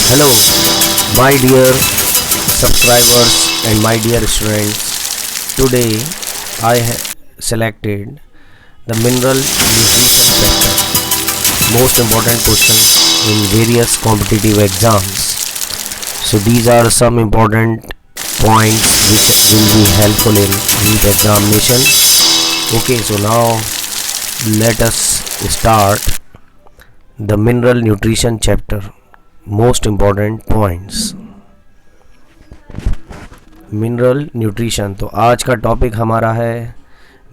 Hello, my dear subscribers and my dear students. Today I have selected the mineral nutrition sector. Most important questions in various competitive exams. So these are some important points which will be helpful in NEET examination. Okay, so now let us start the mineral nutrition chapter. Most important points. Mineral nutrition, तो आज का topic हमारा है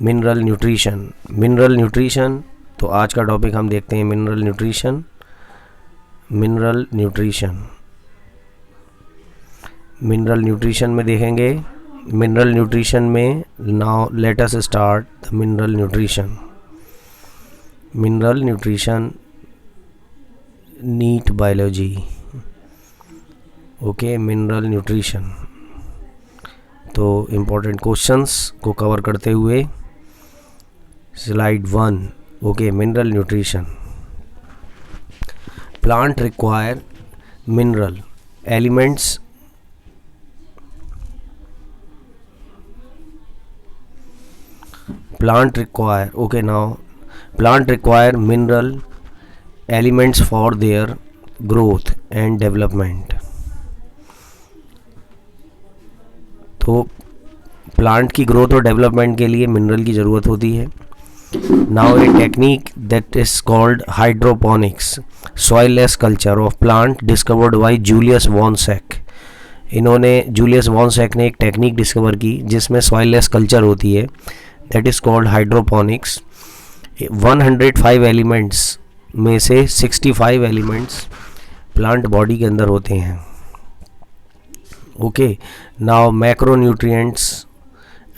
mineral nutrition. Mineral nutrition, तो आज का topic हम देखते हैं mineral nutrition. Mineral nutrition, mineral nutrition में देखेंगे। मिनरल न्यूट्रिशन में now let us start the mineral nutrition. Mineral nutrition NEET biology. Okay, mineral nutrition, तो इम्पोर्टेंट क्वेश्चंस को कवर करते हुए slide 1। Okay, mineral nutrition. Plant require mineral elements plant require, okay, now plant require mineral elements for their growth and development। तो plant की growth और development के लिए mineral की ज़रूरत होती है। Now a technique that is called hydroponics soilless culture of plant discovered by Julius von Sachs. इन्होंने जूलियस वॉन सैक ने एक टेक्निक डिस्कवर की जिसमें सॉइललेस कल्चर होती है, that is called hydroponics. 105 elements में से 65 एलिमेंट्स प्लांट बॉडी के अंदर होते हैं। Okay, now macro nutrients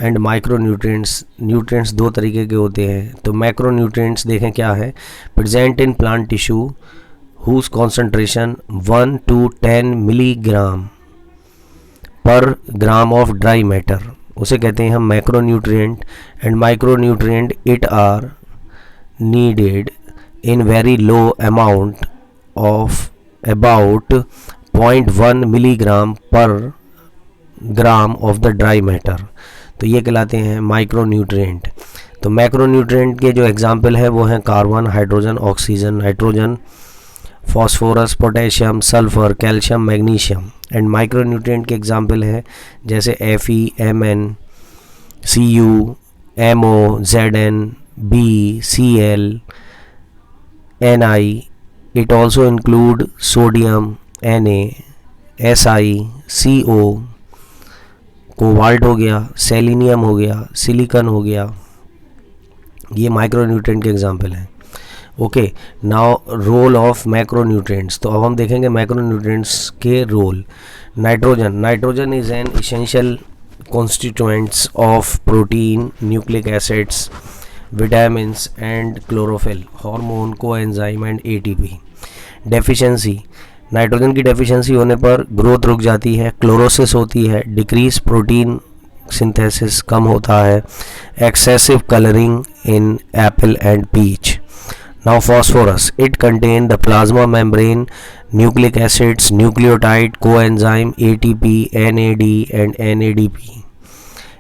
and micro nutrients. Nutrients दो तरीके के होते हैं। तो मैक्रो न्यूट्रिएंट्स देखें क्या है। Present in plant tissue whose concentration 1 to 10 milligram per gram of dry matter, उसे कहते हैं हम macro nutrient. And micro nutrient it are needed in very low amount of about 0.1 milligram per gram of the dry matter, तो ये कहलाते हैं micro nutrient. तो macro nutrient के जो एग्जाम्पल है वो हैं carbon, hydrogen, oxygen, nitrogen, phosphorus, potassium, sulphur, calcium, magnesium. And micro nutrient के एग्जाम्पल हैं जैसे Fe, Mn, Cu, Mo, Zn, B, Cl, Ni। It also include sodium, Na, Si, Co, cobalt हो गया, सेलिनियम हो गया, सिलिकॉन हो गया। ये माइक्रो न्यूट्रिएंट के एग्जाम्पल हैं। Okay, now role of macro nutrients, तो अब हम देखेंगे मैक्रो न्यूट्रिएंट्स के role. Nitrogen, nitrogen is an essential constituents of protein, nucleic acids, vitamins and chlorophyll, hormone, coenzyme and ATP. Deficiency, nitrogen की deficiency होने पर ग्रोथ रुक जाती है, क्लोरोसिस होती है, डिक्रीज प्रोटीन सिंथेसिस कम होता है, excessive colouring in apple and peach. Now phosphorus, it contain the plasma membrane, nucleic acids, nucleotide, coenzyme, ATP, NAD and NADP.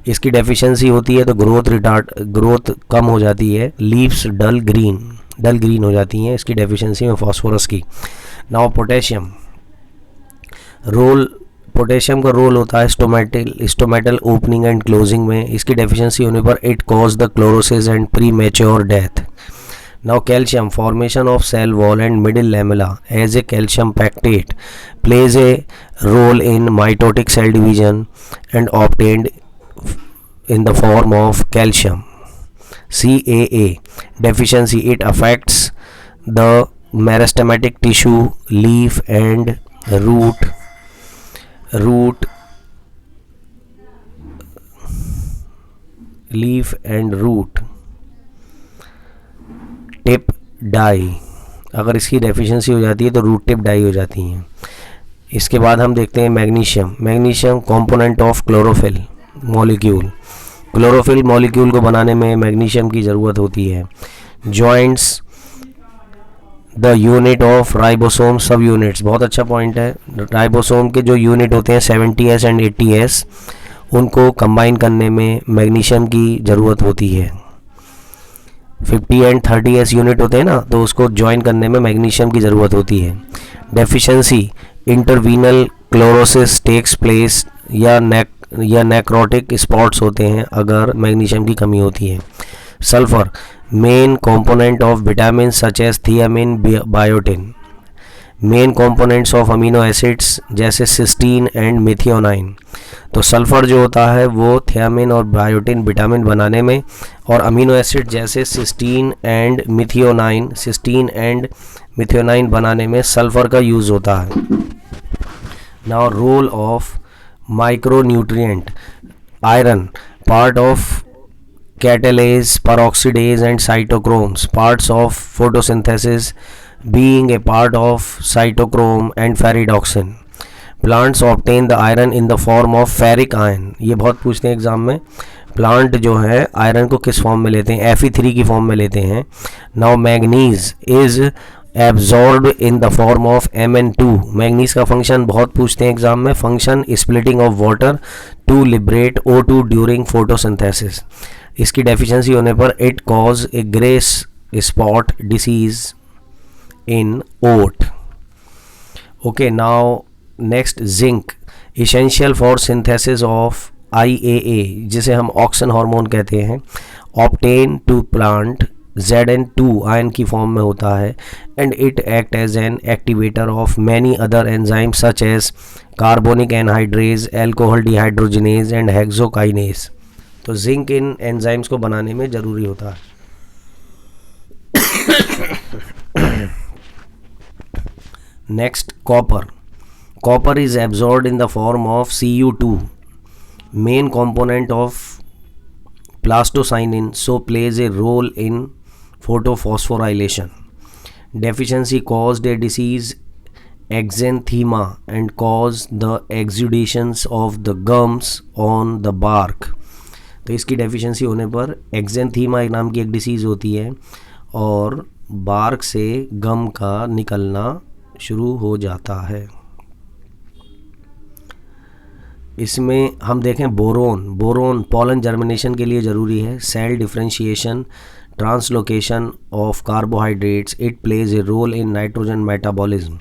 इसकी डेफिशिएंसी होती है तो ग्रोथ कम हो जाती है। लीव्स डल ग्रीन हो जाती हैं इसकी डेफिशिएंसी में फॉस्फोरस की। नाउ पोटेशियम, पोटेशियम का रोल होता है स्टोमेटल ओपनिंग एंड क्लोजिंग में। इसकी डेफिशिएंसी होने पर it cause the chlorosis and premature death. Now calcium, formation of cell wall and middle lamella as a calcium pectate plays a role in mitotic cell division and obtained in the form of calcium। CAA deficiency, it affects the meristematic tissue, leaf and root tip dye। अगर इसकी deficiency हो जाती है तो root tip die हो जाती हैं। इसके बाद हम देखते हैं magnesium component of chlorophyll molecule. Chlorophyll molecule को बनाने में मैग्नीशियम की ज़रूरत होती है। Joints the unit of ribosome सब यूनिट्स, बहुत अच्छा पॉइंट है। राइबोसोम के जो यूनिट होते हैं 70S एंड 80S, उनको कंबाइन करने में मैग्नीशियम की ज़रूरत होती है। 50 एंड 30S यूनिट होते हैं ना, तो उसको ज्वाइन करने में मैग्नीशियम की ज़रूरत होती है। Deficiency interveinal chlorosis takes place या नेक्रोटिक स्पॉट्स होते हैं अगर मैग्नीशियम की कमी होती है। Sulphur main component of vitamin such as thiamine, biotin. Main components of amino acids जैसे सिस्टीन एंड मिथियोनाइन। तो सल्फर जो होता है वो थियामिन और बायोटिन विटामिन बनाने में, और अमीनो एसिड जैसे सिस्टीन एंड मिथियोनाइन बनाने में सल्फर का यूज़ होता है। Now role of micronutrient. Iron part of catalase, peroxidase and cytochromes, parts of photosynthesis, being a part of cytochrome and ferredoxin. Plants obtain the iron in the form of ferric iron. ये बहुत पूछते हैं exam में, plant जो है iron को किस form में लेते हैं, Fe3 की फॉर्म में लेते हैं। Now manganese is absorb in the form of Mn2। Manganese का फंक्शन बहुत पूछते हैं एग्जाम में, function splitting of water to liberate O2 during photosynthesis. इसकी डेफिशिएंसी होने पर it cause a grey spot disease in oat. Okay, now next zinc essential for synthesis of IAA, जिसे हम ऑक्सिन हार्मोन कहते हैं, obtain to plant Zn2 ion की form में होता है, and it act as an activator of many other enzyme such as carbonic anhydrase, alcohol dehydrogenase and hexokinase. तो zinc इन एंजाइम्स को बनाने में ज़रूरी होता है। Next copper. Copper is absorbed in the form of Cu2, main component of plastocyanin, so plays a role in photophosphorylation. Deficiency caused a disease exanthema and caused the exudations of the gums on the bark. तो इसकी deficiency होने पर exanthema एक नाम की एक disease होती है और बार्क से गम का निकलना शुरू हो जाता है। इसमें हम देखें बोरोन पॉलन जर्मिनेशन के लिए ज़रूरी है। Cell differentiation, translocation of carbohydrates, it plays a role in nitrogen metabolism.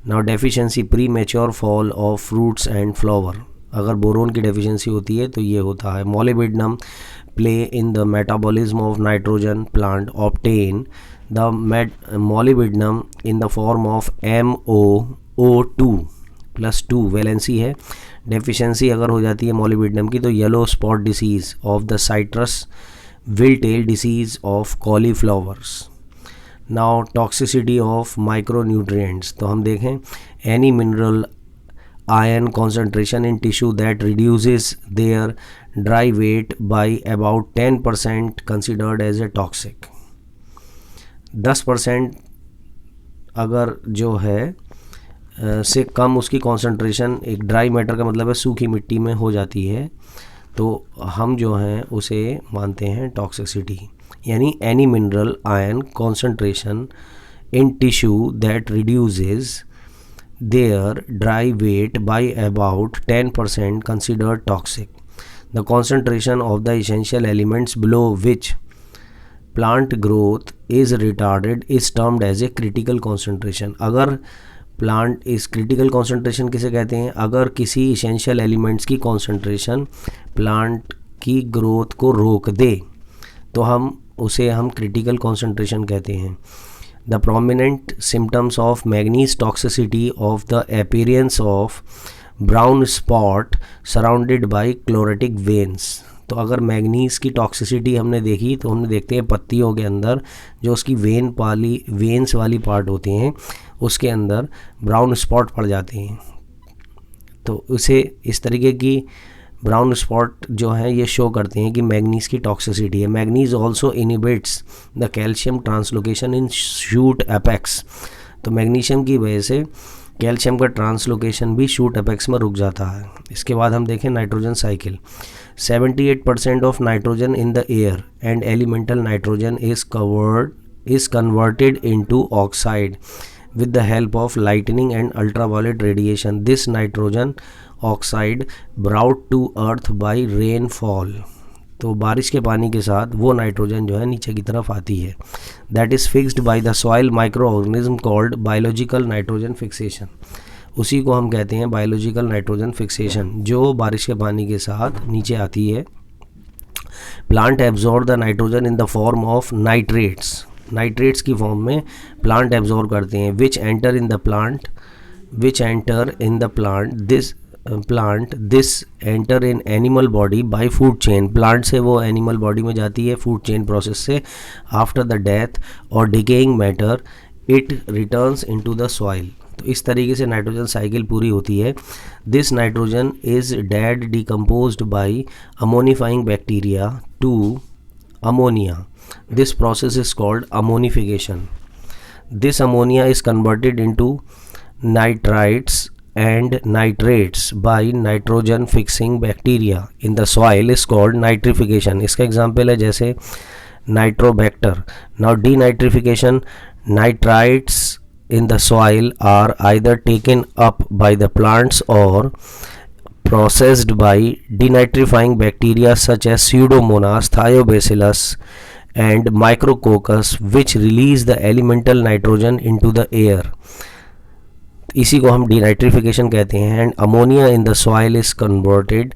Now deficiency premature fall of fruits and flower. अगर बोरोन की डेफिशिएंसी होती है तो ये होता है। Molybdenum play in the metabolism of nitrogen, plant obtain the molybdenum in the form of MoO2+2 valency है। Deficiency अगर हो जाती है मोलिबिडनम की तो yellow spot disease of the citrus, will tail disease of cauliflowers. Now toxicity of micronutrients. तो हम देखें any mineral iron concentration in tissue that reduces their dry weight by about 10% considered as a toxic. 10% अगर जो है से कम उसकी concentration, एक dry matter का मतलब है सूखी मिट्टी में हो जाती है, तो हम जो हैं उसे मानते हैं टॉक्सिसिटी। यानी any mineral ion concentration in tissue that reduces their dry weight by about 10% considered toxic. The concentration of the essential elements below which plant growth is retarded is termed as a critical concentration. अगर plant इस critical concentration किसे कहते हैं? अगर किसी essential elements की concentration plant की growth को रोक दे तो हम क्रिटिकल कॉन्सेंट्रेशन कहते हैं। The prominent symptoms of manganese toxicity of the appearance of brown spot surrounded by chlorotic veins. तो अगर मैग्नीज की टॉक्सिसिटी हमने देखी तो हमने देखते हैं पत्तियों के अंदर जो उसकी वेन्स वाली पार्ट होती हैं उसके अंदर ब्राउन स्पॉट पड़ जाते हैं। तो उसे इस तरीके की ब्राउन स्पॉट जो हैं ये शो करते हैं कि मैग्नीज की टॉक्सिसिटी है। Manganese also inhibits the calcium translocation in shoot apex. तो मैग्नीशियम की वजह से कैल्शियम का ट्रांसलोकेशन भी शूट एपेक्स में रुक जाता है। इसके बाद हम देखें nitrogen cycle. 78% of nitrogen in the air and elemental nitrogen is covered is converted into oxide with the help of lightning and ultraviolet radiation. This nitrogen oxide brought to earth by rainfall. तो बारिश के पानी के साथ वो nitrogen जो है नीचे की तरफ आती है. That is fixed by the soil micro organism called biological nitrogen fixation. उसी को हम कहते हैं बायोलॉजिकल नाइट्रोजन फिक्सेशन, जो बारिश के पानी के साथ नीचे आती है. Plant absorb the nitrogen in the form of nitrates. Nitrates की फॉर्म में प्लांट एब्जॉर्ब करते हैं. विच enter in the plant this enter in animal body by food chain. Plant से वो एनिमल बॉडी में जाती है फूड चेन प्रोसेस से. आफ्टर द डेथ और decaying matter it returns into the soil. तो इस तरीके से नाइट्रोजन साइकिल पूरी होती है. This nitrogen is dead decomposed by ammonifying bacteria to ammonia. This process is called ammonification. This ammonia is converted into nitrites and nitrates by nitrogen fixing bacteria in the soil is called nitrification. इसका example है जैसे nitrobacter. Now denitrification, nitrites in the soil are either taken up by the plants or processed by denitrifying bacteria such as Pseudomonas, Thiobacillus and Micrococcus which release the elemental nitrogen into the air. इसी को हम denitrification कहते हैं. And ammonia in the soil is converted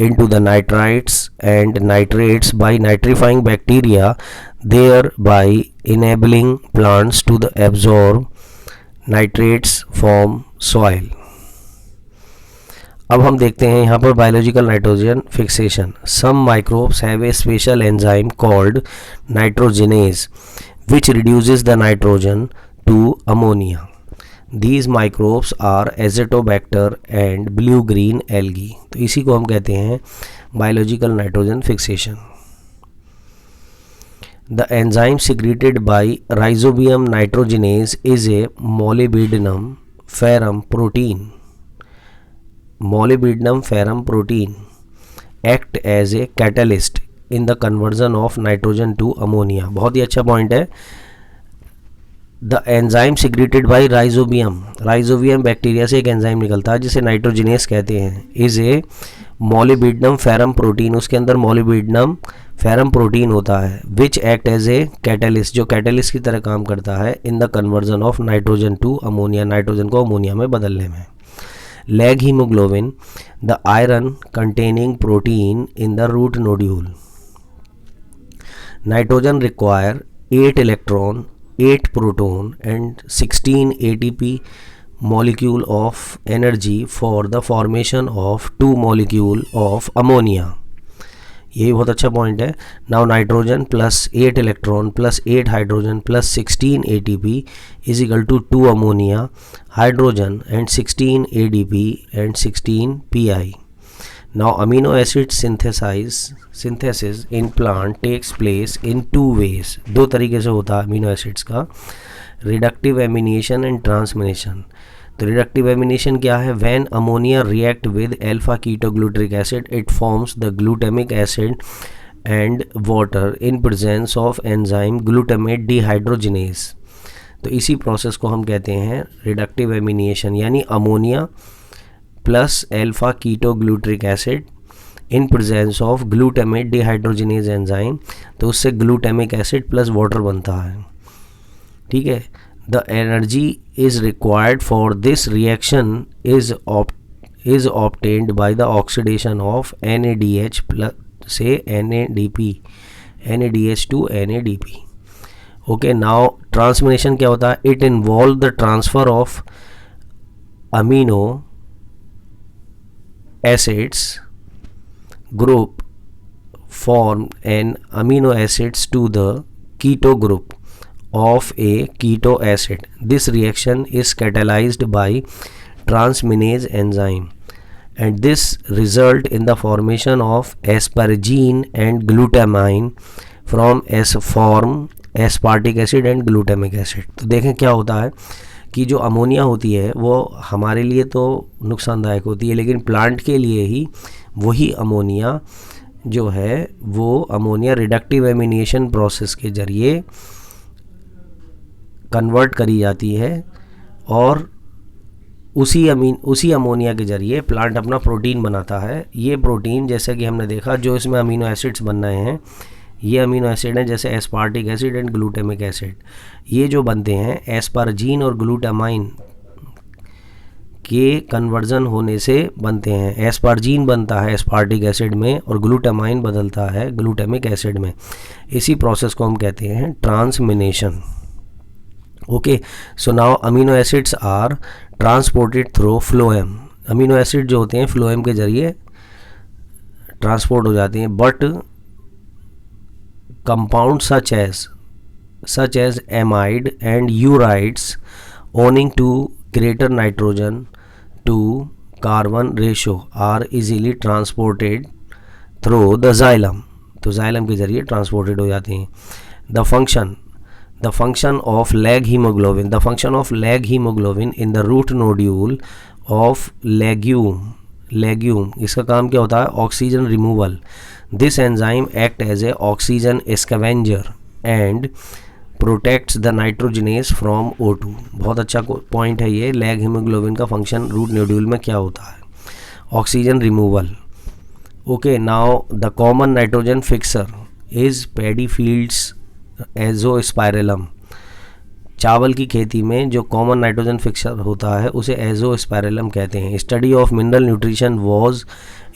into the nitrites and nitrates by nitrifying bacteria, thereby enabling plants to absorb nitrates from soil. अब हम देखते हैं यहाँ पर biological nitrogen fixation. Some microbes have a special enzyme called nitrogenase which reduces the nitrogen to ammonia. These microbes are azotobacter and blue green algae. तो इसी को हम कहते हैं biological nitrogen fixation. The enzyme secreted by rhizobium nitrogenase is a molybdenum ferrum protein. Molybdenum ferrum protein act as a catalyst in the conversion of nitrogen to ammonia. बहुत ही अच्छा point है. The enzyme secreted by rhizobium bacteria से एक enzyme निकलता है जिसे nitrogenase कहते हैं. Is a molybdenum ferrum protein. उसके अंदर मोलिबिडिनम फेरम प्रोटीन होता है. Which act as a catalyst, जो कैटलिस्ट की तरह काम करता है in the conversion of nitrogen to ammonia, nitrogen को अमोनिया में बदलने में. Leg hemoglobin, the iron containing protein in the root nodule. Nitrogen require 8 electron, 8 proton and 16 ATP molecule of energy for the formation of 2 molecule of ammonia. ये बहुत अच्छा point है. Now nitrogen plus 8 electron plus 8 hydrogen plus 16 ATP is equal to 2 ammonia, hydrogen and 16 ADP and 16 PI. Now amino acid synthesis in plant takes place in 2 ways. 2 तरीके से होता है amino acids का. Reductive amination and transamination. तो reductive amination क्या है? When ammonia react with alpha ketoglutaric acid it forms the glutamic acid and water in presence of enzyme glutamate dehydrogenase. तो इसी प्रोसेस को हम कहते हैं रिडक्टिव एमिनेशन, यानी ammonia plus alpha ketoglutaric acid in presence of glutamate dehydrogenase enzyme. तो उससे glutamic acid plus water बनता है. ठीक है. The energy is required for this reaction is obtained by the oxidation of NADH plus say NADH to NADP. Okay, now transformation क्या होता है? It involves the transfer of amino acids group form and amino acids to the keto group of a keto acid. This reaction is catalyzed by transminase enzyme and this result in the formation of asparagine and glutamine from form aspartic acid and glutamic acid. तो देखें क्या होता है कि जो ammonia होती है वो हमारे लिए तो नुकसानदायक होती है, लेकिन प्लांट के लिए ही वही अमोनिया जो है वो अमोनिया रिडक्टिव एमिनेशन प्रोसेस के ज़रिए कन्वर्ट करी जाती है और उसी अमोनिया के ज़रिए प्लांट अपना प्रोटीन बनाता है। ये प्रोटीन जैसे कि हमने देखा जो इसमें अमीनो एसिड्स बन रहे हैं, ये अमीनो एसिड हैं जैसे aspartic acid and glutamic acid. ये जो बनते हैं एस्पारजीन और ग्लूटामाइन के कन्वर्जन होने से बनते हैं। एस्पारजीन बनता है एस्पार्टिक एसिड में और ग्लूटामाइन बदलता है ग्लूटामिक एसिड में। इसी प्रोसेस को हम कहते हैं transamination. Okay, so now amino acids are transported through phloem. Amino acid जो होते हैं फ्लोएम के जरिए ट्रांसपोर्ट हो जाते हैं, but compound such as amide and urides owing to greater nitrogen to carbon ratio are easily transported through the xylem। तो xylem के जरिए ट्रांसपोर्टेड हो जाते हैं। The function of lag hemoglobin in the root nodule of legume, इसका काम क्या होता है? Oxygen removal. This enzyme act as a oxygen scavenger and protects the nitrogenase from O2। बहुत अच्छा पॉइंट है ये। लैग हीमोग्लोबिन का फंक्शन रूट नोड्यूल में क्या होता है? Oxygen removal. Okay, now the common nitrogen fixer is paddy fields azospirillum. चावल की खेती में जो कॉमन नाइट्रोजन फिक्सर होता है उसे एजोस्पाइरलम कहते हैं। Study of mineral nutrition was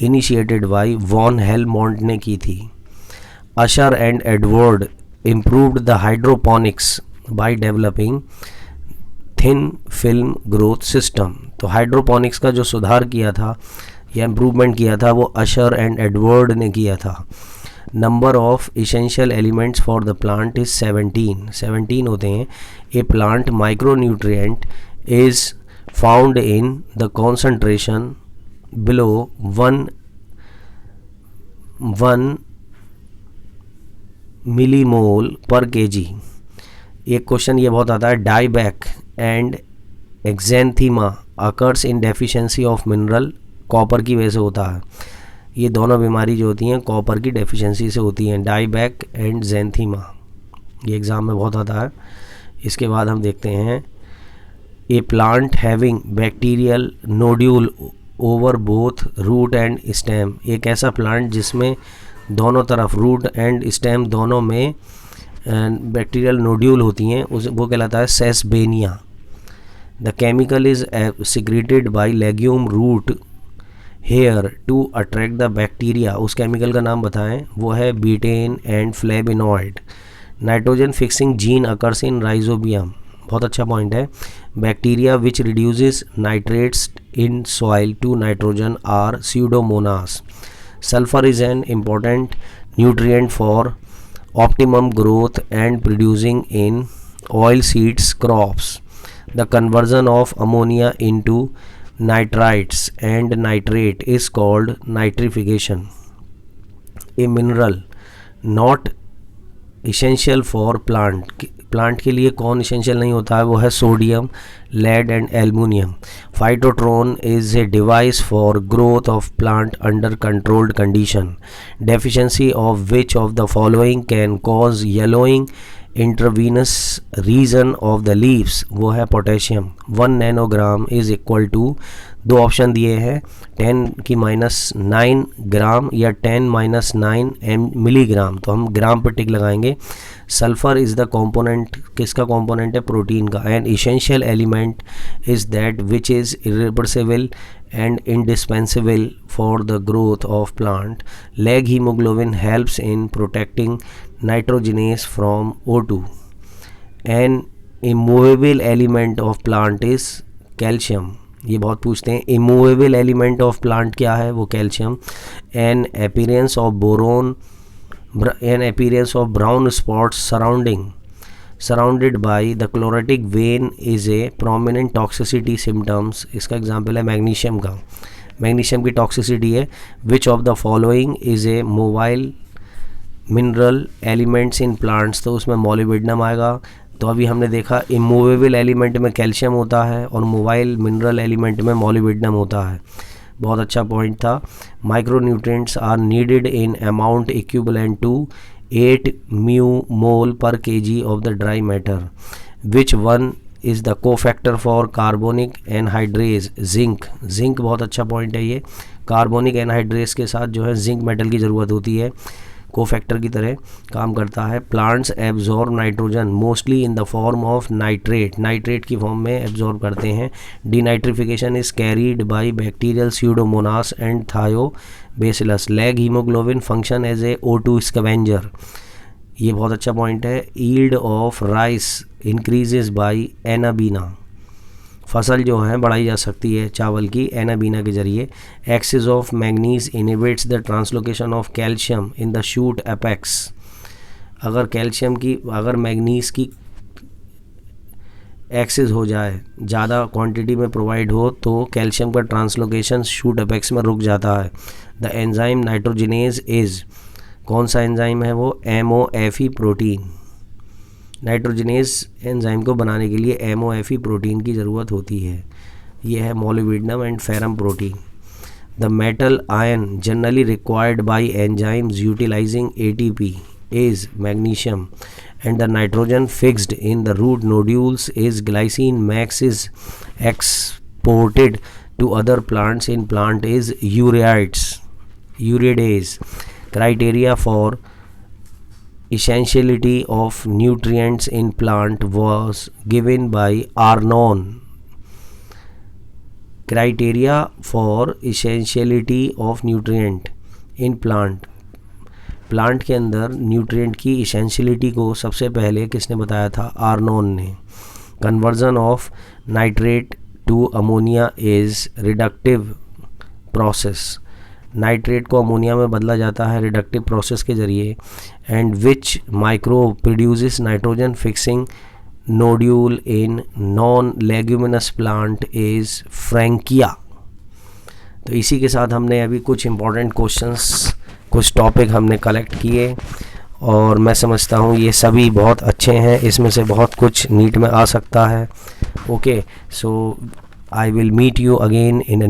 initiated by von Helmont ने की थी। Usher and Edward improved the hydroponics by developing thin film growth system. तो हाइड्रोपोनिक्स का जो सुधार किया था या इम्प्रूवमेंट किया था वो अशर एंड एडवर्ड ने किया था। Number of essential elements for the plant is 17 होते हैं। A plant micronutrient is found in the concentration below 1 millimole per KG. एक क्वेश्चन ये बहुत आता है, dieback and exanthema occurs in deficiency of mineral. Copper की वजह से होता है। ये दोनों बीमारी जो होती हैं कॉपर की डेफिशिएंसी से होती हैं, डाइबैक एंड जेंथीमा। ये एग्ज़ाम में बहुत आता है। इसके बाद हम देखते हैं a plant having bacterial nodule over both root and stem. एक ऐसा प्लांट जिसमें दोनों तरफ रूट एंड स्टेम दोनों में बैक्टीरियल नोड्यूल होती हैं उस वो कहलाता है sesbania. The chemical is secreted by legume root hair to attract the bacteria. उस केमिकल का नाम बताएं। वो है betaine and flavonoid. Nitrogen fixing gene occurs in rhizobium. बहुत अच्छा पॉइंट है। Bacteria which reduces nitrates in soil to nitrogen are pseudomonas. Sulphur is an important nutrient for optimum growth and producing in oil seeds crops. The conversion of ammonia into nitrites and nitrate is called nitrification. A mineral not essential for plant के लिए कौन essential नहीं होता है? वो है sodium, lead and aluminium. Phytotron is a device for growth of plant under controlled condition. Deficiency of which of the following can cause yellowing intravenous region of the leaves? वो है potassium. 1 nanogram is equal to, दो option दिए हैं, 10⁻⁹ ग्राम या 10⁻⁹ milligram. तो हम ग्राम पर टिक लगाएंगे। सल्फर इज़ द कंपोनेंट, किसका कंपोनेंट है? प्रोटीन का। N essential element is that which is irreversible and indispensable for the growth of plant. Lag hemoglobin helps in protecting nitrogenase from O2. An immovable element of plant is calcium. ये बहुत पूछते हैं। immovable element of plant क्या है? वो calcium. An appearance of boron, an appearance of brown spots surrounded by the chlorotic vein is a prominent toxicity symptoms. इसका example है magnesium का। मैग्नीशियम की टॉक्सिसिटी है which of the following is a mobile mineral elements in plants। तो उसमें molybdenum आएगा। तो अभी हमने देखा इमूवेबल एलिमेंट में कैल्शियम होता है और मोबाइल मिनरल एलिमेंट में मोलिब्डेनम होता है। बहुत अच्छा पॉइंट था। Micronutrients are needed in amount equivalent to 8 μmol per kg of the dry matter which one is the cofactor for carbonic anhydrase, zinc. Zinc बहुत अच्छा पॉइंट है ये। कार्बोनिक एनहाइड्रेज के साथ जो है जिंक मेटल की ज़रूरत होती है, कोफैक्टर की तरह काम करता है। Plants absorb nitrogen mostly in the form of nitrate, nitrate की फॉर्म में एब्जॉर्ब करते हैं। Denitrification is carried by bacterial Pseudomonas and Thiobacillus. Leg haemoglobin function as a O2 scavenger, ये बहुत अच्छा पॉइंट है। Yield of rice increases by Anabaena, फसल जो है बढ़ाई जा सकती है चावल की एनाबीना के जरिए। Excess of manganese inhibits the translocation of calcium in the shoot apex. अगर मैग्नीज की एक्सेस हो जाए, ज़्यादा क्वांटिटी में प्रोवाइड हो, तो कैल्शियम का ट्रांसलोकेशन शूट एपेक्स में रुक जाता है। द एंजाइम नाइट्रोजिनेज इज़, कौन सा एंजाइम है वो? MOFE protein. नाइट्रोजनेज एंजाइम को बनाने के लिए MOFE प्रोटीन की ज़रूरत होती है। यह है molybdenum and ferrum protein. The metal ion generally required by enzymes utilising ATP is magnesium and the nitrogen fixed in the root nodules is glycine max is exported to other plants in plant is ureides. Criteria for essentiality of nutrients in plant was given by Arnon। criteria for essentiality of nutrient in plant, plant के अंदर nutrient की essentiality को सबसे पहले किसने बताया था? Arnon ने। Conversion of nitrate to ammonia is reductive process, nitrate को अमोनिया में बदला जाता है रिडक्टिव प्रोसेस के ज़रिए। And which microbe produces nitrogen fixing nodule in non leguminous plant is Frankia. तो इसी के साथ हमने अभी कुछ इम्पॉर्टेंट क्वेश्चंस, कुछ टॉपिक हमने कलेक्ट किए और मैं समझता हूँ ये सभी बहुत अच्छे हैं, इसमें से बहुत कुछ नीट में आ सकता है। Okay, so I will meet you again in a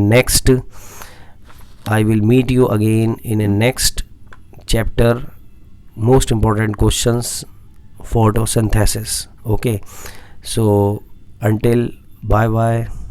next chapter, most important questions, photosynthesis. Okay, so until bye bye.